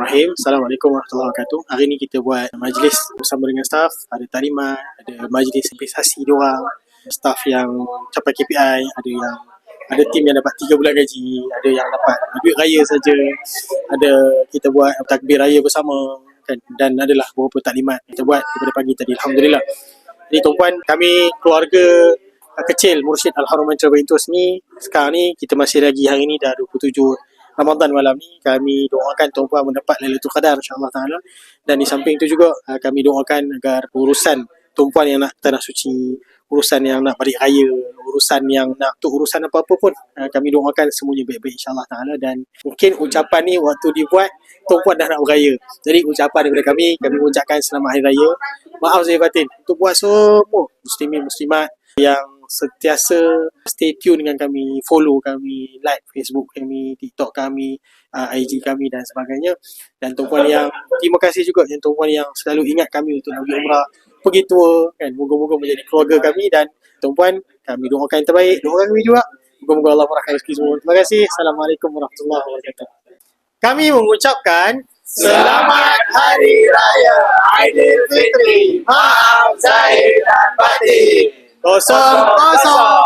Bismillahirrahmanirrahim. Assalamualaikum warahmatullahi wabarakatuh. Hari ni kita buat majlis bersama dengan staff. Ada talimat, ada majlis investasi diorang, staff yang capai KPI, ada tim yang dapat 3 bulan gaji, ada yang dapat duit raya saja, ada kita buat takbir raya bersama kan, dan adalah beberapa taklimat kita buat daripada pagi tadi. Alhamdulillah. Jadi tuan-puan, kami keluarga kecil Mursyid Al-Harumain Travel ni, sekarang ni kita masih lagi hari ni dah 27 Ramadan malam ni, kami doakan tuan-puan mendapat Lailatul Qadar insya-Allah taala. Dan di samping itu juga kami doakan agar urusan tuan-puan yang nak tanah suci, urusan yang nak balik raya, urusan yang nak tu urusan apa-apa pun, kami doakan semuanya baik-baik insya-Allah taala. Dan mungkin ucapan ni waktu dibuat tuan-puan dah nak beraya. Jadi ucapan daripada kami mengucapkan selamat hari raya. Maaf zahir batin untuk buat semua muslimin muslimat yang sentiasa stay tune dengan kami, follow kami, like Facebook kami, TikTok kami, IG kami dan sebagainya. Dan tuan-puan yang terima kasih juga yang tuan-puan yang selalu ingat kami untuk pergi umrah, pergi tour kan. Moga-moga menjadi keluarga kami. Dan tuan-puan, kami doakan yang terbaik, doakan kami juga. Moga-moga Allah murahkan rezeki semua. Terima kasih. Assalamualaikum warahmatullahi wabarakatuh. Kami mengucapkan Selamat Hari Raya Aidilfitri. Maaf zahir dan batin. Kosong kosong.